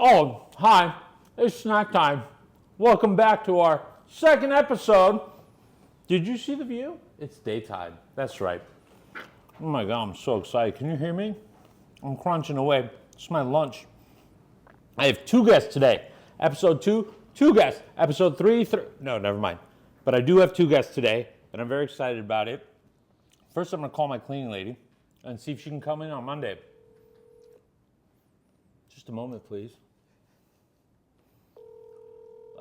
Oh, hi. It's snack time. Welcome back to our second episode. Did you see the view? It's daytime. That's right. Oh my God, I'm so excited. Can you hear me? I'm crunching away. It's my lunch. I have two guests today. Episode 2, two guests. Episode 3, no, never mind. But I do have two guests today, and I'm very excited about it. First, I'm going to call my cleaning lady and see if she can come in on Monday. Just a moment, please.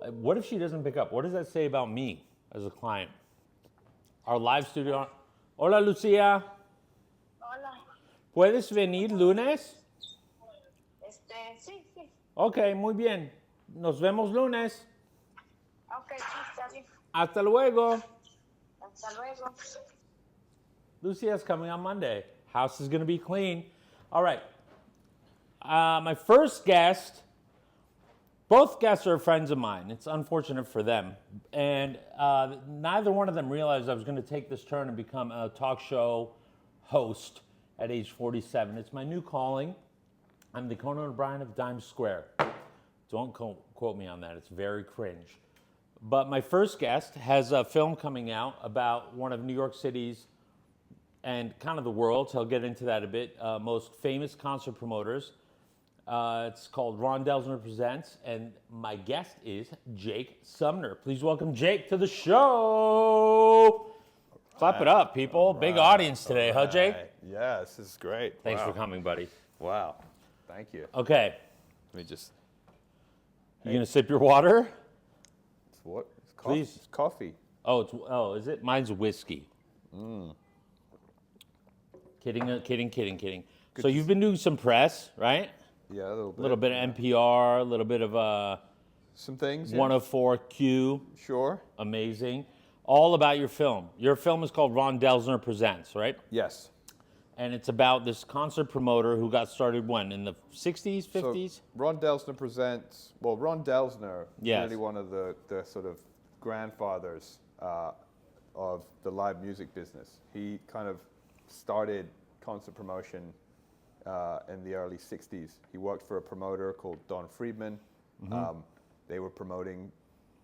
What if she doesn't pick up? What does that say about me as a client? Our live studio. Hola, Lucia. Hola. ¿Puedes venir lunes? Sí. Ok, muy bien. Nos vemos lunes. Ok, sí, está bien. Hasta luego. Hasta luego. Lucia's coming on Monday. House is going to be clean. All right. My first guest, both guests are friends of mine. It's unfortunate for them. And neither one of them realized I was going to take this turn and become a talk show host at age 47. It's my new calling. I'm the Conan O'Brien of Times Square. Don't quote me on that. It's very cringe. But my first guest has a film coming out about one of New York City's and kind of the world's, I'll get into that a bit, most famous concert promoters. It's called Ron Delsner Presents, and my guest is Jake Sumner. Please welcome Jake to the show. Clap it up, people. Big audience today, huh, Jake? Yeah, this is great. Thanks for coming, buddy. Wow. Thank you. Okay. Let me just. You gonna sip your water? It's what? It's coffee. Please. It's coffee. Oh, is it? Mine's whiskey. Kidding. So you've been doing some press, right? Yeah, a little bit. A little bit of NPR, a little bit of Some things. 104Q. Sure. Amazing. All about your film. Your film is called Ron Delsner Presents, right? Yes. And it's about this concert promoter who got started when? In the 60s, 50s? So Ron Delsner Presents. Well, Ron Delsner is Yes. really one of the sort of grandfathers of the live music business. He kind of started concert promotion in the early 60s. He worked for a promoter called Don Friedman. They were promoting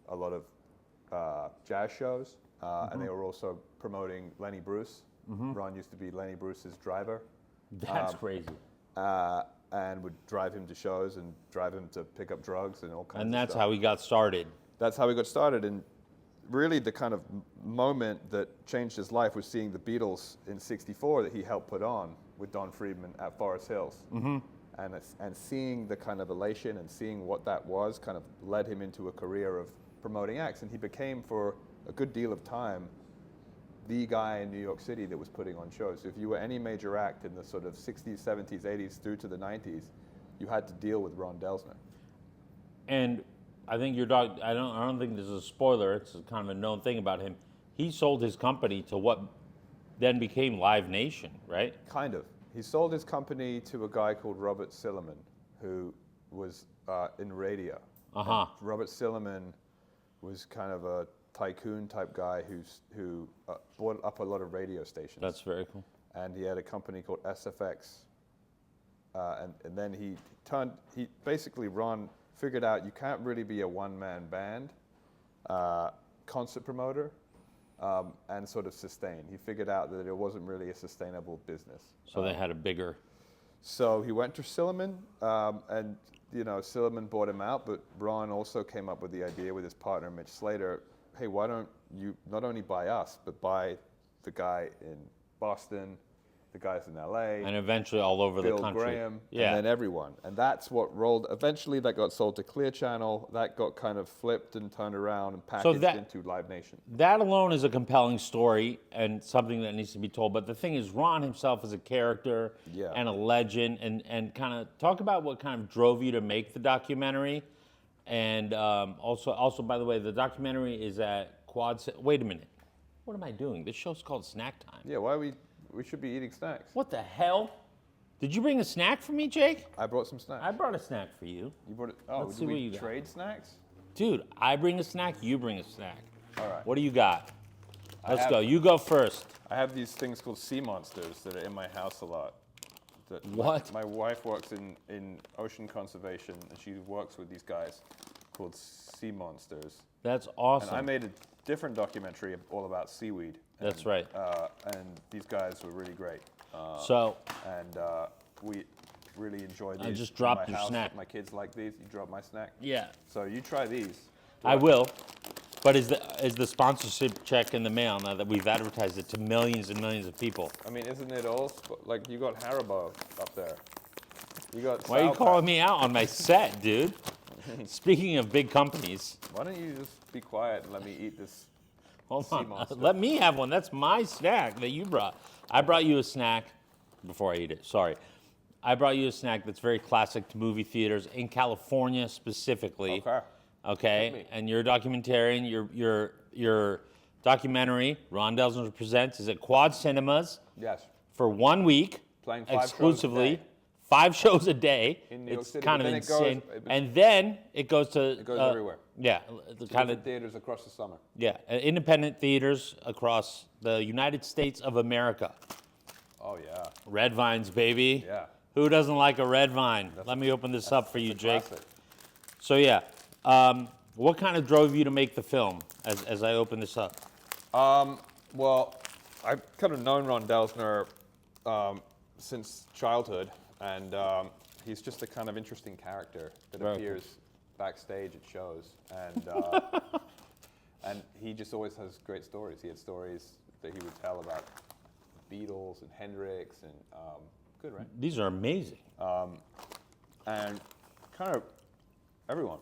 a lot of jazz shows, and they were also promoting Lenny Bruce. Ron used to be Lenny Bruce's driver. That's crazy. And would drive him to shows and drive him to pick up drugs and all kinds of stuff. And that's how he got started. That's how he got started. And really the kind of moment that changed his life was seeing the Beatles in '64 that he helped put on with Don Friedman at Forest Hills. And seeing the kind of elation and seeing what that was kind of led him into a career of promoting acts. And he became, for a good deal of time, the guy in New York City that was putting on shows. So if you were any major act in the sort of 60s, 70s, 80s through to the 90s, you had to deal with Ron Delsner. And I think your dog, I don't think this is a spoiler, it's kind of a known thing about him. He sold his company to what then became Live Nation, right? Kind of. He sold his company to a guy called Robert Silliman, who was in radio. And Robert Silliman was kind of a tycoon type guy who bought up a lot of radio stations. That's very cool. And he had a company called SFX. And then he basically, Ron figured out you can't really be a one-man band concert promoter and sort of sustain. He figured out that it wasn't really a sustainable business. So they had a bigger... So he went to Silliman, and Silliman bought him out, but Ron also came up with the idea with his partner, Mitch Slater, hey, why don't you not only buy us, but buy the guy in Boston, the guys in LA, and eventually all over Bill the country. Graham, Yeah. and then everyone. And that's what rolled. Eventually that got sold to Clear Channel. That got kind of flipped and turned around and packaged into Live Nation. That alone is a compelling story and something that needs to be told. But the thing is, Ron himself is a character and a legend. And kind of talk about what kind of drove you to make the documentary. And also, by the way, the documentary is at Quad... Wait a minute. What am I doing? This show's called Snack Time. Yeah, we should be eating snacks. What the hell? Did you bring a snack for me, Jake? I brought some snacks. I brought a snack for you. You brought it? Oh, Let's see do what we you got. trade snacks? Dude, I bring a snack, you bring a snack. All right. What do you got? Let's go. You go first. I have these things called sea monsters that are in my house a lot. That What? My wife works in ocean conservation, and she works with these guys called sea monsters. That's awesome. And I made a different documentary all about seaweed. That's right. And these guys were really great. We really enjoyed these. I just in dropped my your house. snack. My kids like these. You drop my snack. Yeah. So you try these. I will. But is the sponsorship check in the mail now that we've advertised it to millions and millions of people? I mean, isn't it all like you got Haribo up there? You got. Why are you Salpak. calling me out on my set, dude? Speaking of big companies, Why don't you just be quiet and let me eat this? hold Sea on. monster. Let me have one. That's my snack that you brought. I brought you a snack before I eat it. Sorry. I brought you a snack that's very classic to movie theaters in California specifically. Okay. Okay, Hit me. and your documentarian, your documentary, Ron Delsner Presents, is at Quad Cinemas Yes. for 1 week, Playing 5 shows a exclusively, day. 5 shows a day. In New York It's City, kind but of then it insane. goes- And then it goes to It goes everywhere. Yeah, the kind of Different theaters across the summer. independent theaters across the United States of America. Oh yeah. Red vines, baby. Yeah. Who doesn't like a red vine? Let me open this up for you, It's a Jake. classic. So yeah, what kind of drove you to make the film? As I open this up, Well, I've kind of known Ron Delsner since childhood, and he's just a kind of interesting character that Very appears backstage at shows, and and he just always has great stories. He had stories that he would tell about the Beatles and Hendrix, and good, right? these are amazing. And kind of everyone,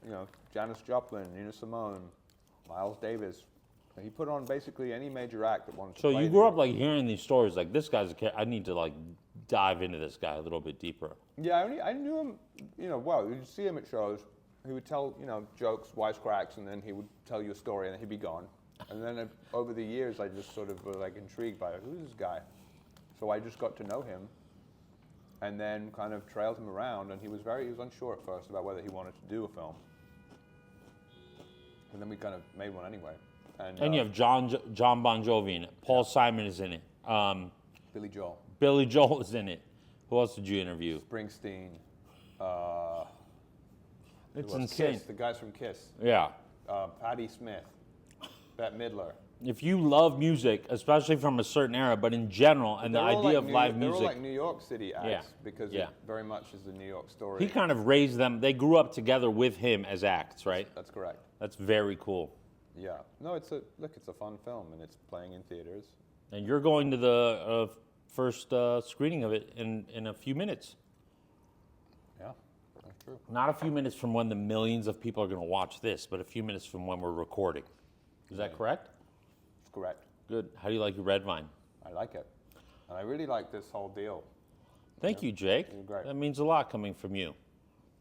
you know, Janis Joplin, Nina Simone, Miles Davis. He put on basically any major act that wanted to So play you the- grew up like hearing these stories, like this guy's I need to like dive into this guy a little bit deeper. Yeah, I knew him, you know, well. You'd see him at shows. He would tell, you know, jokes, wisecracks, and then he would tell you a story, and then he'd be gone. And then over the years, I just sort of was like intrigued by who's this guy. So I just got to know him, and then kind of trailed him around. And he was unsure at first about whether he wanted to do a film. And then we kind of made one anyway. And you have John Bon Jovi in it. Paul Simon is in it. Billy Joel, Billy Joel is in it. Who else did you interview? Springsteen. It's who else? insane. Kiss, the guys from Kiss. Yeah. Patti Smith, Bette Midler. If you love music, especially from a certain era, but in general, and the They're all idea like of New- live They're all music, like New York City acts Yeah. because Yeah. it very much is a New York story. he kind of raised them. They grew up together with him as acts, right? That's correct. That's very cool. Yeah. No, it's a fun film, and it's playing in theaters. And you're going to the first screening of it in a few minutes. Yeah, that's true. Not a few minutes from when the millions of people are going to watch this, but a few minutes from when we're recording. Is that correct? It's correct. Good. How do you like your red vine? I like it, and I really like this whole deal. Thank you, Jake. You're great. That means a lot coming from you.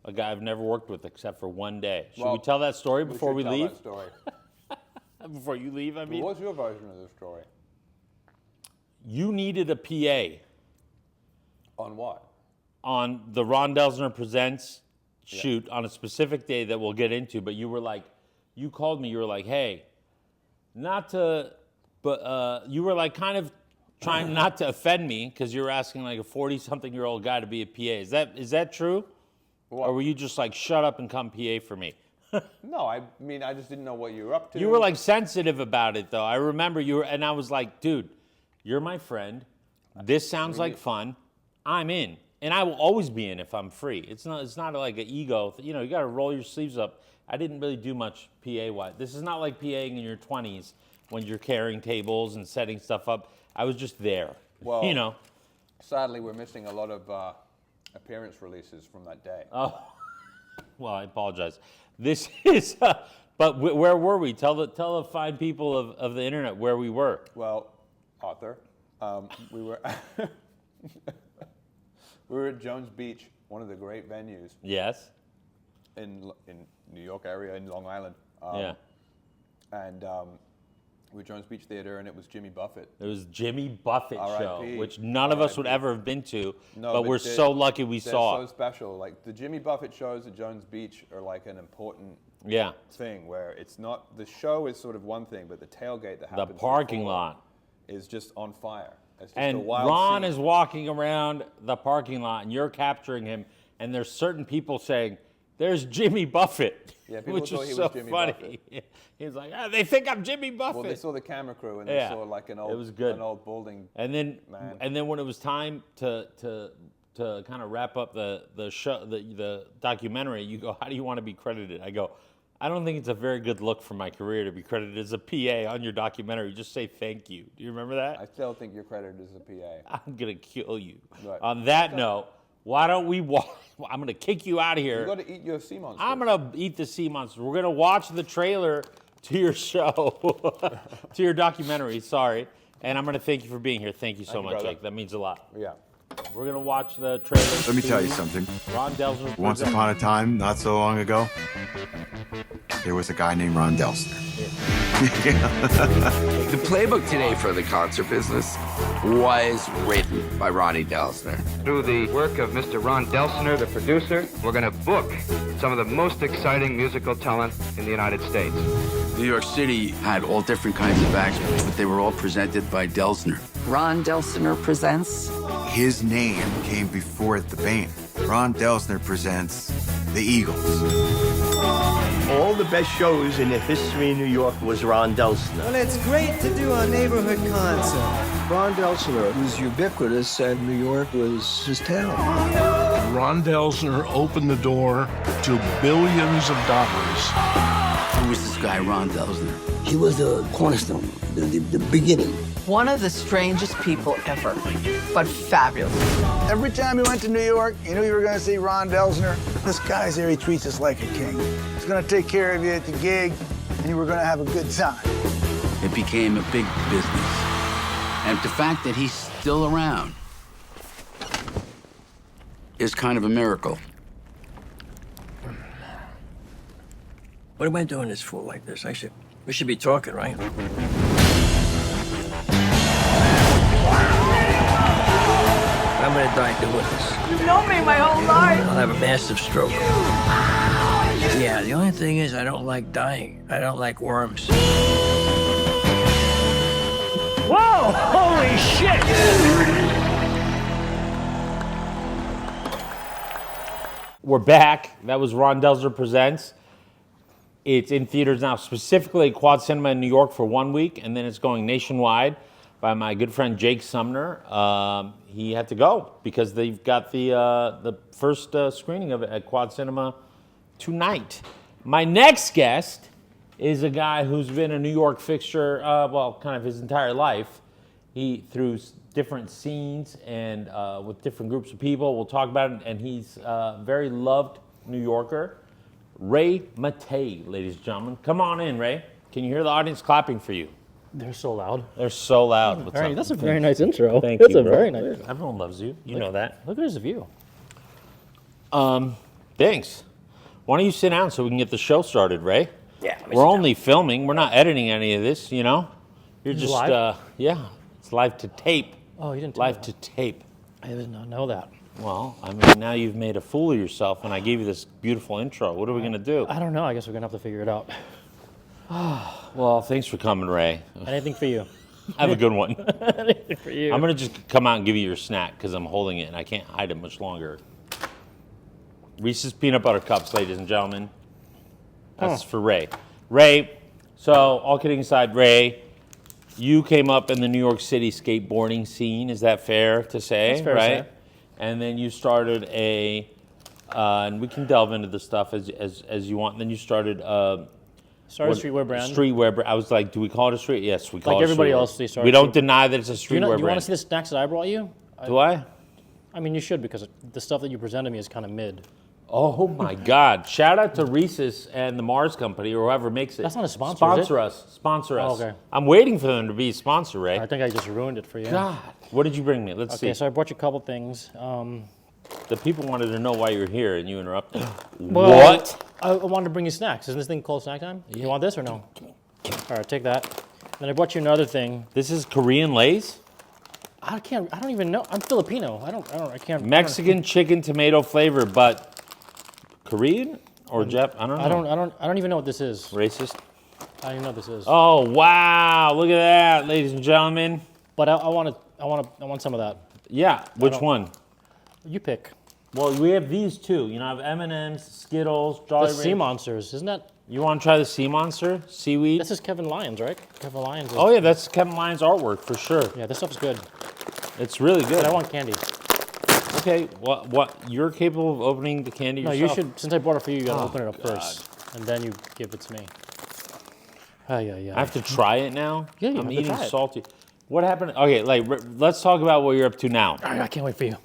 A guy I've never worked with except for one day. Should we Well, tell that story before should we tell leave? that story. Before you leave, I mean. What's your version of the story? You needed a PA On what? on the Ron Delsner Presents shoot on a specific day that we'll get into, but you were like, you called me, you were like, hey, not to, but you were like kind of trying not to offend me because you were asking like a 40-something-year-old guy to be a PA. Is that true? What? Or were you just like, shut up and come PA for me? No, I mean I just didn't know what you were up to. You were like sensitive about it though. I remember you were, and I was like, dude, you're my friend. This sounds like fun. I'm in. And I will always be in if I'm free. It's not like an ego. You know, you got to roll your sleeves up. I didn't really do much PA-wise. This is not like PAing in your 20s when you're carrying tables and setting stuff up. I was just there. Well, you know. Sadly, we're missing a lot of appearance releases from that day. Oh, well, I apologize. This is, but where were we? Tell the fine people of the internet where we were. Well, Arthur, we were we were at Jones Beach, one of the great venues Yes. in New York area in Long Island. Yeah. And we were at Jones Beach Theater, and it was Jimmy Buffett. It was Jimmy Buffett show, R.I.P.. which none of us would R.I.P.. ever have been to, No, but we're so lucky we they're saw so it. special. Like the Jimmy Buffett shows at Jones Beach are like an important Yeah. thing where it's not, the show is sort of one thing, but the tailgate that The happens parking before lot. is just on fire. It's just a And wild Ron scene. is walking around the parking lot, and you're capturing him. And there's certain people saying, "There's Jimmy Buffett," Yeah, people which thought is he so was Jimmy funny. He was like, "They think I'm Jimmy Buffett." Well, they saw the camera crew and they Yeah, saw like an it old, was good. an old balding. And then, Man. when it was time to kind of wrap up the show, the documentary, you go, "How do you want to be credited?" I go, "I don't think it's a very good look for my career to be credited as a PA on your documentary. Just say thank you." Do you remember that? I still think you're credited as a PA. I'm gonna kill you. Right. On that note, why don't we watch? I'm gonna kick you out of here. You got to eat your sea monster. I'm gonna eat the sea monster. We're gonna watch the trailer to your show, to your documentary. Sorry, and I'm gonna thank you for being here. Thank you so much, brother. Jake. That means a lot. Yeah. We're gonna watch the trailer. Let me to tell you something. Ron Delsner. Once Presents. upon a time, not so long ago, there was a guy named Ron Delsner. The playbook today for the concert business was written by Ronnie Delsner. Through the work of Mr. Ron Delsner, the producer, we're going to book some of the most exciting musical talent in the United States. New York City had all different kinds of acts, but they were all presented by Delsner. Ron Delsner Presents. His name came before the band. Ron Delsner presents the Eagles. All the best shows in the history of New York was Ron Delsner. Well, it's great to do a neighborhood concert. Ron Delsner was ubiquitous, and New York was his town. Ron Delsner opened the door to billions of dollars. Who was this guy, Ron Delsner? He was the cornerstone, the beginning. One of the strangest people ever, but fabulous. Every time you went to New York, you knew you were going to see Ron Delsner. This guy's there, he treats us like a king. He's going to take care of you at the gig, and you were going to have a good time. It became a big business. And the fact that he's still around is kind of a miracle. What am I doing this for like this? We should be talking, right? I'm gonna die doing this. You've known me my whole life. I'll have a massive stroke. Yeah, the only thing is I don't like dying. I don't like worms. Whoa! Holy shit! We're back. That was Ron Delsner Presents. It's in theaters now, specifically at Quad Cinema in New York for 1 week, and then it's going nationwide by my good friend Jake Sumner. He had to go because they've got the first screening of it at Quad Cinema tonight. My next guest is a guy who's been a New York fixture, kind of his entire life. He through different scenes and with different groups of people. We'll talk about it, and he's a very loved New Yorker. Ray Maté, ladies and gentlemen. Come on in, Ray. Can you hear the audience clapping for you? They're so loud. They're so loud. What's up? That's a very nice intro. Thank That's you, a bro. very nice. Everyone loves you. You know that. Look at this view. Thanks. Why don't you sit down so we can get the show started, Ray? Yeah. We're only filming. We're not editing any of this, you know? You're This is just, live? Yeah. It's live to tape. Oh, you didn't tell Live me to tape. I did not know that. Well, I mean, now you've made a fool of yourself, and I gave you this beautiful intro. What are we going to do? I don't know. I guess we're gonna have to figure it out. Well, thanks for coming, Ray. Anything for you? Have a good one. Anything for you? I'm going to just come out and give you your snack because I'm holding it, and I can't hide it much longer. Reese's Peanut Butter Cups, ladies and gentlemen. That's for Ray. Ray, so all kidding aside, Ray, you came up in the New York City skateboarding scene. Is that fair to say? That's fair to right? say. And then you started and we can delve into the stuff as you want. And then you started Started a streetwear brand. Streetwear brand. I was like, do we call it a street? Yes, we call Like it everybody streetwear. else, they started We don't street- deny that it's a Do you, streetwear do you brand. want to see the snacks that I brought you? Do I? I mean, you should because the stuff that you presented me is kind of mid. Oh my God! Shout out to Reese's and the Mars Company or whoever makes it. That's not a sponsor, is it? Sponsor us. Sponsor us. Oh, okay. I'm waiting for them to be a sponsor, Ray. I think I just ruined it for you. God, what did you bring me? Let's Okay, see. so I brought you a couple things. The people wanted to know why you're here, and you interrupted. Well, What? I wanted to bring you snacks. Isn't this thing called snack time? You want this or no? All right, take that. Then I brought you another thing. This is Korean Lay's? I don't even know. I'm Filipino. I can't. Mexican chicken tomato flavor, but Korean or Jap? I don't know. I don't even know what this is. Racist? I don't even know what this is. Oh wow! Look at that, ladies and gentlemen. But I want I want some of that. Yeah, which one? You pick. Well, we have these two. You know, I have M&M's, Skittles, Jolly The sea Ranchers. monsters, isn't that? You want to try the sea monster? Seaweed? This is Kevin Lyons, right? Kevin Lyons. Oh yeah, that's Kevin Lyons' artwork for sure. Yeah, this stuff's good. It's really good. But I want candy. Okay, what? You're capable of opening the candy No, yourself? you should. Since I brought it for you, you gotta open it up first, and then you give it to me. Yeah. I have to try it now? Yeah, you I'm have to eating try it. salty. What happened? Okay, like, let's talk about what you're up to now. I can't wait for you.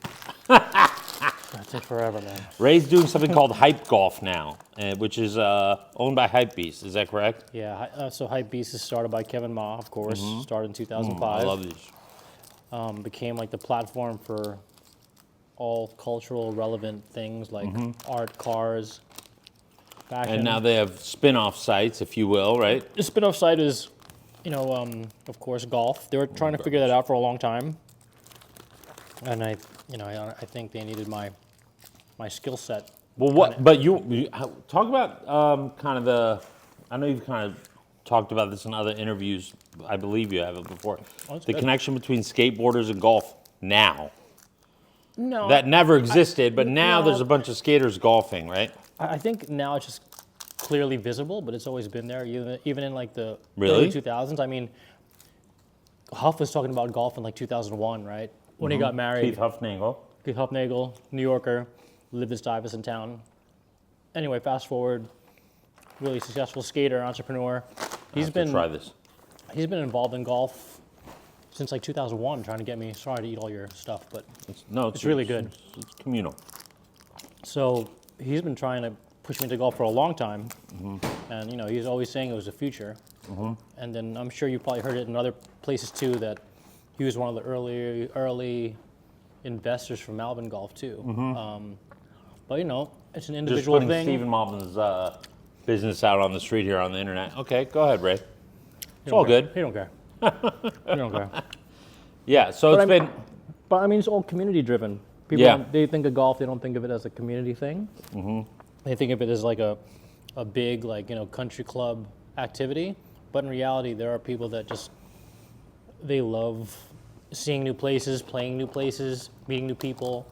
It'll take forever, man. Ray's doing something called Hypegolf now, which is owned by Hypebeast. Is that correct? Yeah, so Hypebeast is started by Kevin Ma, of course. Started in 2005. I love these. Became like the platform for all cultural relevant things like art, cars, fashion. And now they have spin-off sites, if you will, right? The spin-off site is, of course, golf. They were trying to figure that out for a long time, and I think they needed my skill set. Well, what? But you talk about kind of the. I know you've kind of talked about this in other interviews. I believe you have it before. The connection between skateboarders and golf now. No, That never existed, but now there's a bunch of skaters golfing, right? I think now it's just clearly visible, but it's always been there, even in like the Really? early 2000s. I mean, Huff was talking about golf in like 2001, right? When he got married. Keith Huffnagel. Keith Huffnagel, New Yorker, lived in Stuyvesant town. Anyway, fast forward, really successful skater, entrepreneur. He's been try this. He's been involved in golf since like 2001, trying to get me. Sorry to eat all your stuff, but it's really good. It's communal. So he's been trying to push me into golf for a long time, and he's always saying it was a future. And then I'm sure you probably heard it in other places too that he was one of the early investors for Malvin Golf too. But it's an individual Just putting thing. Stephen Malvin's business out on the street here on the internet. Okay, go ahead, Ray. It's all good. He don't care. He don't care. Yeah, so But it's been. But I mean, it's all community driven. People, Yeah. they think of golf, they don't think of it as a community thing. They think of it as like a big country club activity. But in reality, there are people that they love seeing new places, playing new places, meeting new people.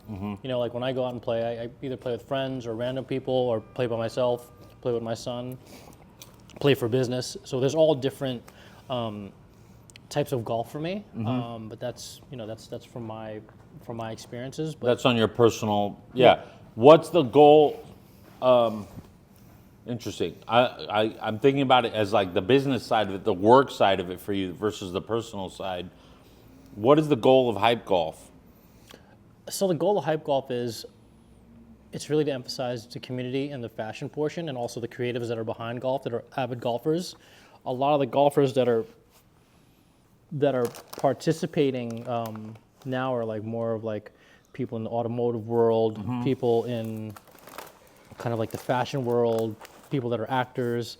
Like when I go out and play, I either play with friends or random people, or play by myself, play with my son, play for business. So there's all different types of golf for me. But that's from my experiences. But That's on your personal. Yeah. What's the goal? Interesting. I'm thinking about it as like the business side of it, the work side of it for you versus the personal side. What is the goal of Hypegolf? So the goal of Hypegolf is, it's really to emphasize the community and the fashion portion, and also the creatives that are behind golf, that are avid golfers. A lot of the golfers that are participating now are like more of like people in the automotive world, people in kind of like the fashion world, people that are actors,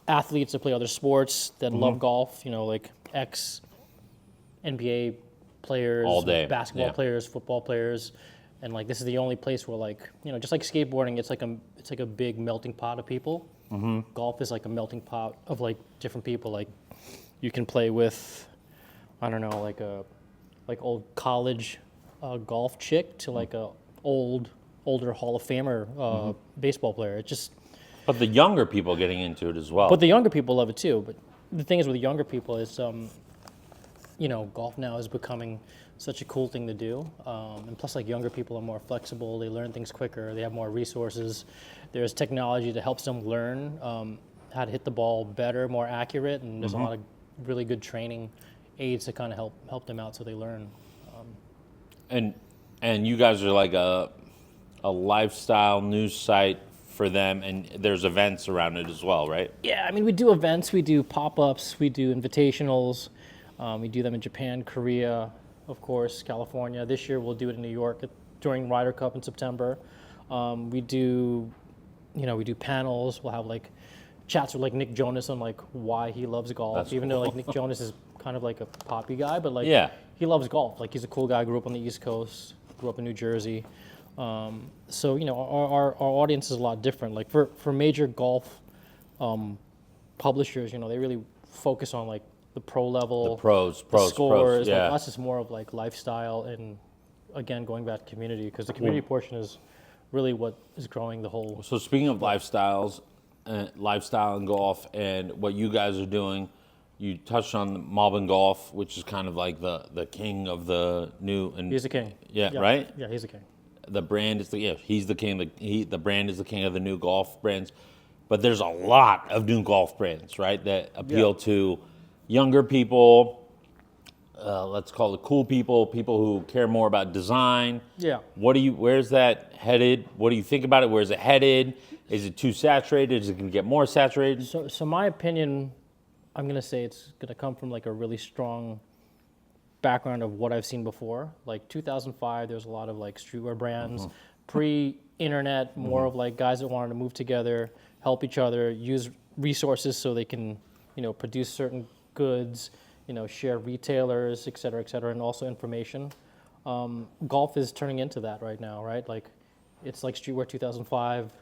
athletes that play other sports that love golf. Like ex-NBA players, All day, basketball yeah. players, football players, and like this is the only place where just like skateboarding, it's like a big melting pot of people. Golf is like a melting pot of like different people. Like you can play with, I don't know, like old college golf chick to like a older Hall of Famer baseball player. It just. But the younger people getting into it as well. But the younger people love it too. But the thing is with the younger people is, golf now is becoming such a cool thing to do. And plus, like, younger people are more flexible. They learn things quicker. They have more resources. There's technology that helps them learn how to hit the ball better, more accurate. And there's a lot of really good training aids to kind of help them out so they learn. And you guys are like a lifestyle news site for them, and there's events around it as well, right? Yeah, I mean, we do events, we do pop-ups, we do invitationals. We do them in Japan, Korea, of course, California. This year we'll do it in New York during Ryder Cup in September. We do panels. We'll have like chats with like Nick Jonas on like why he loves golf. That's Even though like Nick Jonas is kind of like a poppy guy, but like he loves golf. Like he's a cool guy. Grew up on the East Coast. Grew up in New Jersey. So our audience is a lot different. Like for major golf publishers, they really focus on like the pro level, The pros, the scores. yeah. Like us is more of like lifestyle and again going back to community because the community portion is really what is growing the whole. So speaking of lifestyle and golf, and what you guys are doing, you touched on Malvin Golf, which is kind of like the king of the new. And He's the king. Yeah, right. Yeah, he's the king. The brand is he's the king. The brand is the king of the new golf brands, but there's a lot of new golf brands, right, that appeal to younger people. Let's call it cool people who care more about design. Yeah. Where's that headed? What do you think about it? Where's it headed? Is it too saturated? Is it going to get more saturated? So my opinion, I'm going to say it's going to come from like a really strong background of what I've seen before. Like 2005, there's a lot of like streetwear brands. Pre-internet, more of like guys that wanted to move together, help each other, use resources so they can, produce certain goods, share retailers, et cetera, and also information. Golf is turning into that right now, right? Like it's like streetwear 2005,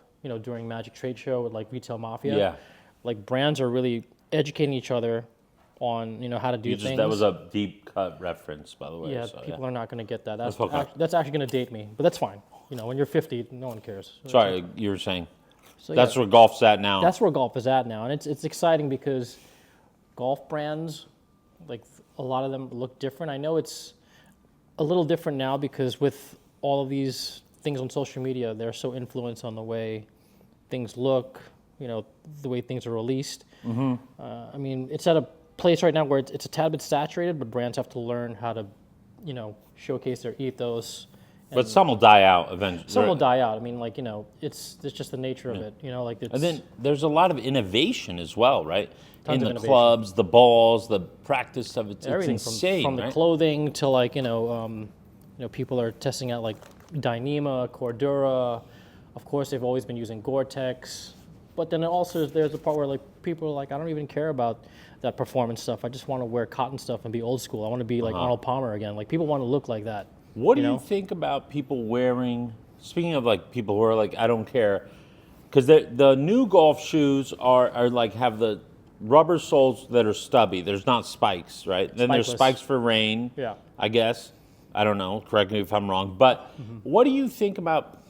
during Magic Trade Show with like Retail Mafia. Yeah. Like brands are really educating each other on how to do things. That was a deep cut reference, by the way. Yeah, so, people are not going to get that. That's okay. that's actually going to date me, but that's fine. When you're 50, no one cares. Sorry, you were saying. So, that's where golf's at now. That's where golf is at now, and it's exciting because golf brands, like a lot of them look different. I know it's a little different now because with all of these things on social media, they're so influenced on the way things look, the way things are released. I mean, it's at a place right now where it's a tad bit saturated, but brands have to learn how to, showcase their ethos. But some will die out eventually. Some will die out. I mean, like, it's just the nature of it, like it's. And then there's a lot of innovation as well, right? Tons in of the innovation. clubs, the balls, the practice of it. It's Everything insane, from the right? clothing to like, people are testing out like Dyneema, Cordura. Of course, they've always been using Gore-Tex. But then also there's a part where like people are like, I don't even care about that performance stuff. I just want to wear cotton stuff and be old school. I want to be like Arnold Palmer again. Like people want to look like that. What do you think about people wearing, speaking of like people who are like, I don't care, because the new golf shoes are like have the rubber soles that are stubby. There's not spikes, right? Then there's spikes for rain, I guess. I don't know, correct me if I'm wrong. But what do you think about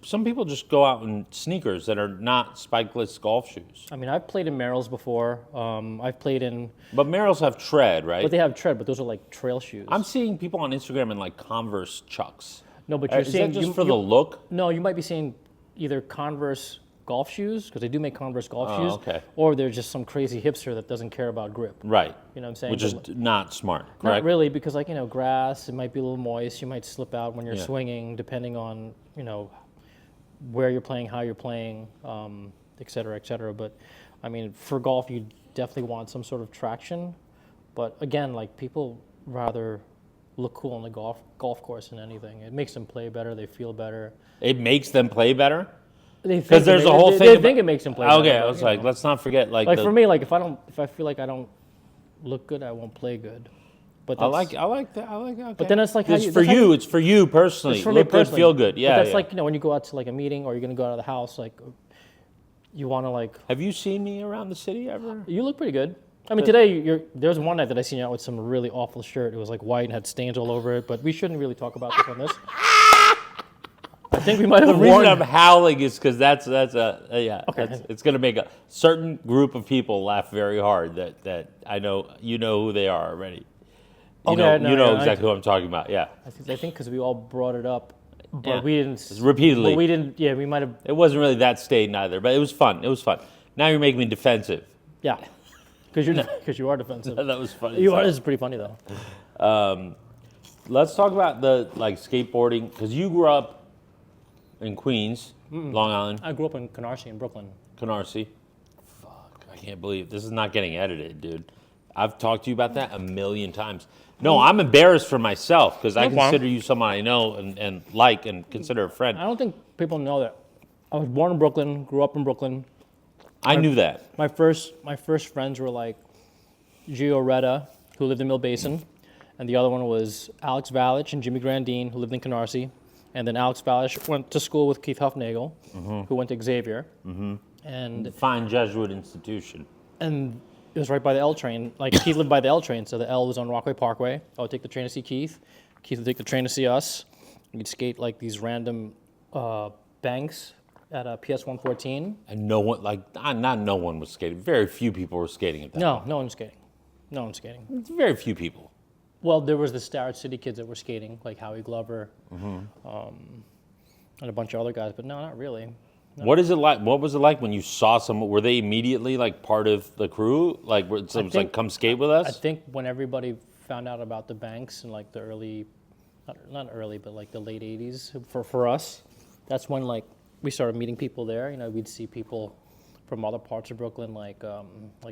some people just go out in sneakers that are not spikeless golf shoes? I mean, I've played in Merrells before. I've played in... But Merrells have tread, right? But they have tread, but those are like trail shoes. I'm seeing people on Instagram in like Converse Chucks. No, but you're Is seeing... that just for the look? No, you might be seeing either Converse golf shoes, because they do make Converse golf shoes, okay. or they're just some crazy hipster that doesn't care about grip. Right. You know what I'm saying? Which is not smart, correct? Not really, because like, grass, it might be a little moist. You might slip out when you're swinging, depending on, where you're playing, how you're playing, et cetera. But I mean, for golf, you definitely want some sort of traction. But again, like people rather look cool on the golf course than anything. It makes them play better. They feel better. It makes them play better? Because there's a whole thing. They think it makes them play better. Okay, I was like, let's not forget. Like for me, like if I feel like I don't look good, I won't play good. But I like that. Okay. But then it's like it's for you. It's for you personally. It's for me look personally. good, feel good. Yeah. But that's like when you go out to like a meeting or you're gonna go out of the house, like you want to like. Have you seen me around the city ever? You look pretty good. I mean, today there's one night that I seen you out with some really awful shirt. It was like white and had stains all over it. But we shouldn't really talk about this on this. I think we might have. The reason I'm howling is because that's yeah. Okay. It's going to make a certain group of people laugh very hard. That I know who they are already. You know exactly who I'm talking about. Yeah. I think because we all brought it up, but we didn't repeatedly. But we didn't. Yeah, we might have. It wasn't really that stated either, but it was fun. Now you're making me defensive. Yeah. Because you are defensive. That was funny. You are. This is pretty funny though. Let's talk about the skateboarding, because you grew up in Queens, Long Island. I grew up in Canarsie in Brooklyn. Canarsie. Fuck, I can't believe this is not getting edited, dude. I've talked to you about that a million times. No, I'm embarrassed for myself because I consider you someone I know and like and consider a friend. I don't think people know that. I was born in Brooklyn, grew up in Brooklyn. I knew that. My first friends were like Gio Retta, who lived in Mill Basin, and the other one was Alex Valich and Jimmy Grandine, who lived in Canarsie. And then Alex Valich went to school with Keith Huffnagel, who went to Xavier. And fine Jesuit institution. And It was right by the L train. Like Keith lived by the L train, so the L was on Rockaway Parkway. I would take the train to see Keith. Keith would take the train to see us. We'd skate like these random banks at PS 114. And no one, like, not no one was skating. Very few people were skating at that point. No one was skating. No one was skating. It's very few people. Well, there was the Starrett City kids that were skating, like Howie Glover, and a bunch of other guys. But no, not really. No. What is it like? What was it like when you saw someone? Were they immediately like part of the crew? Like, it was like, come skate with us? I think when everybody found out about the banks in like the early, not early, but like the late '80s for us, that's when like we started meeting people there. You know, we'd see people from other parts of Brooklyn, like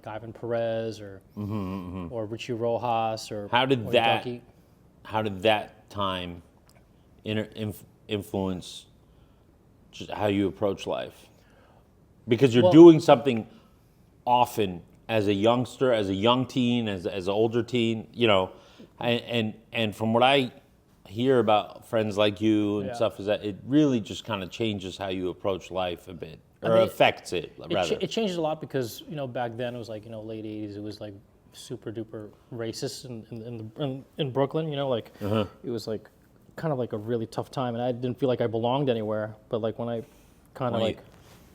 Ivan Perez or Richie Rojas or how did Ducky. How did that time influence just how you approach life? Because you're doing something often as a youngster, as a young teen, as an older teen, you know, and from what I hear about friends like you and stuff is that it really just kind of changes how you approach life a bit. Or affects it, rather. It changes a lot because, you know, back then it was like, you know, late 80s, it was like super duper racist in Brooklyn, you know, like it was like kind of like a really tough time and I didn't feel like I belonged anywhere. But like when I kind of like...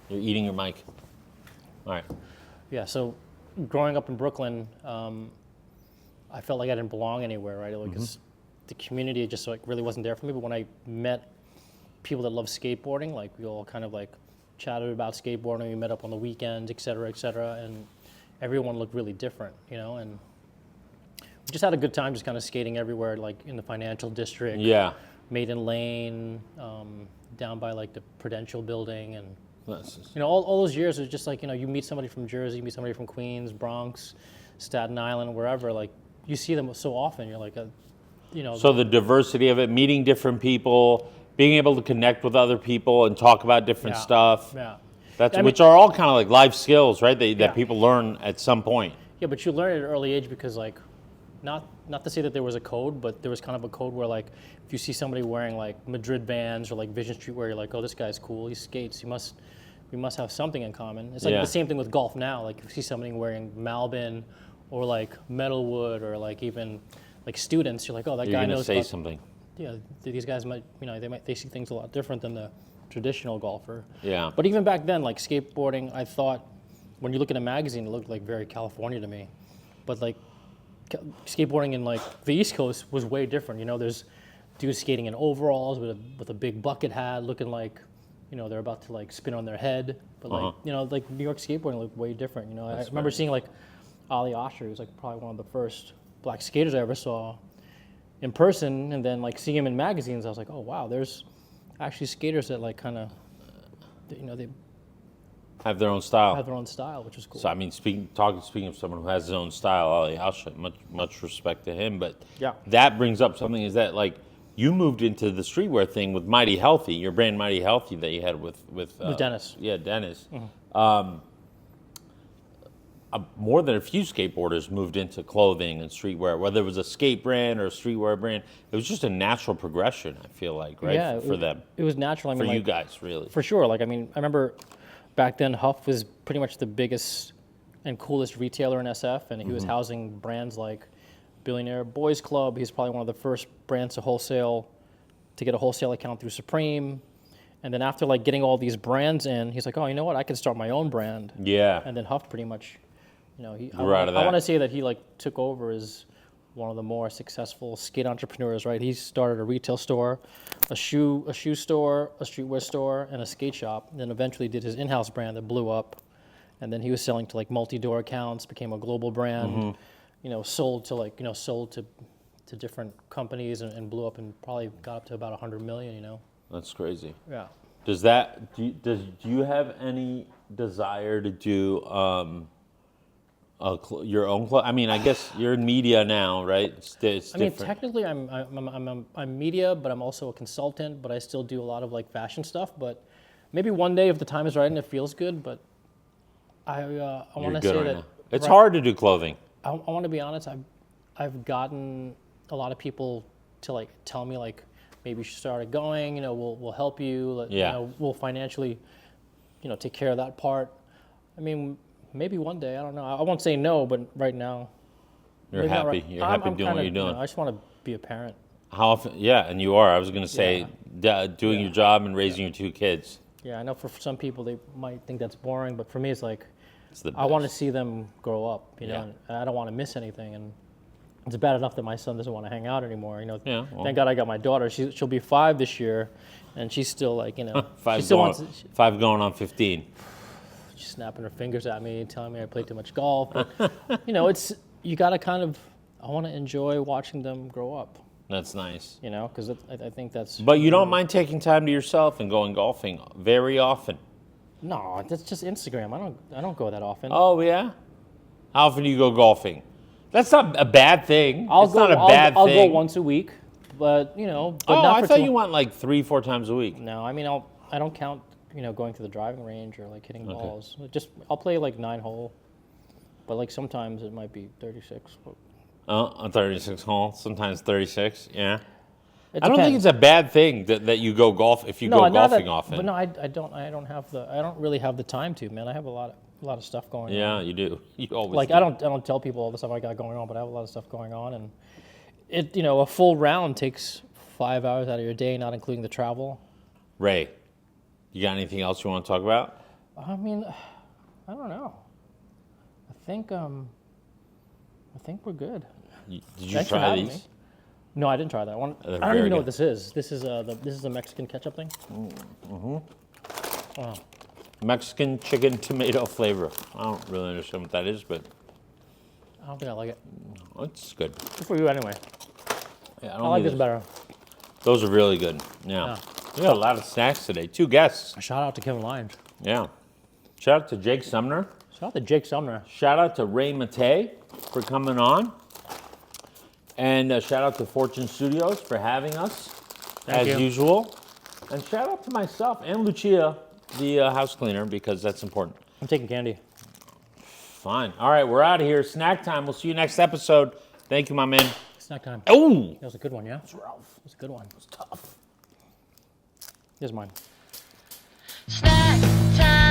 You're eating your mic. All right. Yeah, so growing up in Brooklyn, I felt like I didn't belong anywhere, right? Like the community just like really wasn't there for me. But when I met people that love skateboarding, like we all kind of like chatted about skateboarding, we met up on the weekends, et cetera, and everyone looked really different, you know, and we just had a good time just kind of skating everywhere, like in the financial district, Maiden Lane, down by like the Prudential building, and you know, all those years it was just like, you know, you meet somebody from Jersey, you meet somebody from Queens, Bronx, Staten Island, wherever, like you see them so often, you're like, you know. So the diversity of it, meeting different people, being able to connect with other people and talk about different stuff. Yeah. That's which are all kind of like life skills, right? That people learn at some point. Yeah, but you learn at an early age because like, not to say that there was a code, but there was kind of a code where like, if you see somebody wearing like Madrid Vans or like Vision Streetwear, you're like, oh, this guy's cool, he skates, we must have something in common. It's like the same thing with golf now. Like if you see somebody wearing Malbin or like Metalwood or like even like students, you're like, oh, that guy knows. You're gonna say something. Yeah, these guys might, you know, they see things a lot different than the traditional golfer. Yeah. But even back then, like skateboarding, I thought when you look at a magazine, it looked like very California to me. But like skateboarding in like the East Coast was way different. You know, there's dudes skating in overalls with a big bucket hat, looking like, you know, they're about to like spin on their head. But like, you know, like New York skateboarding looked way different. You know, I remember seeing like Ali Osher, who's like probably one of the first black skaters I ever saw in person, and then like seeing him in magazines, I was like, oh wow, there's actually skaters that like kind of, you know, they have their own style. Have their own style, which is cool. So I mean, speaking of someone who has his own style, Ali Alsha, much respect to him. But that brings up something, is that like you moved into the streetwear thing with Mighty Healthy, your brand Mighty Healthy that you had with Dennis. Yeah, Dennis. More than a few skateboarders moved into clothing and streetwear, whether it was a skate brand or a streetwear brand. It was just a natural progression, I feel like, right? Yeah, for them. It was natural. I mean, for like, you guys, really. For sure. Like, I mean, I remember back then Huff was pretty much the biggest and coolest retailer in SF, and he was housing brands like Billionaire Boys Club. He's probably one of the first brands to get a wholesale account through Supreme. And then after like getting all these brands in, he's like, oh, you know what? I can start my own brand. Yeah. And then Huff pretty much, you know, I want to say that he like took over as one of the more successful skate entrepreneurs, right? He started a retail store, a shoe store, a streetwear store, and a skate shop. And then eventually did his in-house brand that blew up. And then he was selling to like multi-door accounts, became a global brand, you know, sold to different companies and blew up and probably got up to about 100 million, you know. That's crazy. Yeah. Do you have any desire to do your own clothes? I mean, I guess you're in media now, right? It's I mean, technically, I'm media, but I'm also a consultant. But I still do a lot of like fashion stuff. But maybe one day, if the time is right and it feels good. But I want to say right that now. It's hard to do clothing. I want to be honest. I've gotten a lot of people to like tell me like, maybe you should start it going. You know, we'll help you. You know, we'll financially, you know, take care of that part. I mean, maybe one day. I don't know. I won't say no, but right now. You're maybe not happy. right- You're I'm- happy I'm doing kinda, what you're doing. you know, I just want to be a parent. How often? Yeah, and you are. I was going to say, doing your job and raising your 2 kids. Yeah, I know for some people they might think that's boring, but for me it's like It's the I want to best. see them grow up, you know, and I don't want to miss anything. And it's bad enough that my son doesn't want to hang out anymore, you know. Yeah, well. Thank God I got my daughter. She'll be 5 this year, and she's still like, you know, she 5 still going, wants. 5 going on 15. She's snapping her fingers at me, telling me I play too much golf. But, you know, you got to kind of. I want to enjoy watching them grow up. That's nice. You know, because I think that's. But you don't mind taking time to yourself and going golfing very often. No, that's just Instagram. I don't go that often. Oh yeah. How often do you go golfing? That's not a bad thing. It's not a bad I'll thing. go once a week, but you know. But Oh, not I for thought too you went like 3-4 times a week. No, I mean I don't count, you know, going to the driving range or like hitting balls. I'll play like 9-hole, but like sometimes it might be 36. But A 36 hole, sometimes 36. Yeah. it I don't think depends. it's a bad thing that you go golf if you go not golfing that- often. But no, I don't really have the time to, man. I have a lot of stuff going on. Yeah, you do. You always Like do. I don't tell people all the stuff I got going on, but I have a lot of stuff going on, and it, you know, a full round takes 5 hours out of your day, not including the travel. Ray, you got anything else you want to talk about? I mean, I don't know. I think we're good. Did you Thanks for try having these? me. No, I didn't try that one. They're I don't very even know good. what this is. This is a Mexican ketchup thing. Oh, Mexican chicken tomato flavor. I don't really understand what that is, but I don't think I like it. it's good. Good for you anyway. Yeah, I like this better. Those are really good. Yeah. We got a lot of snacks today. 2 guests. Shout out to Kevin Lyons. Yeah. Shout out to Jake Sumner. Shout out to Jake Sumner. Shout out to Ray Maté for coming on. And shout out to Fortune Studios for having us, Thank as you. usual. And shout out to myself and Lucia, the house cleaner, because that's important. I'm taking candy. Fine. All right, we're out of here. Snack time. We'll see you next episode. Thank you, my man. Snack time. Oh! That was a good one, yeah? That's Ralph. That was a good one. It's tough. Here's mine. Snack time.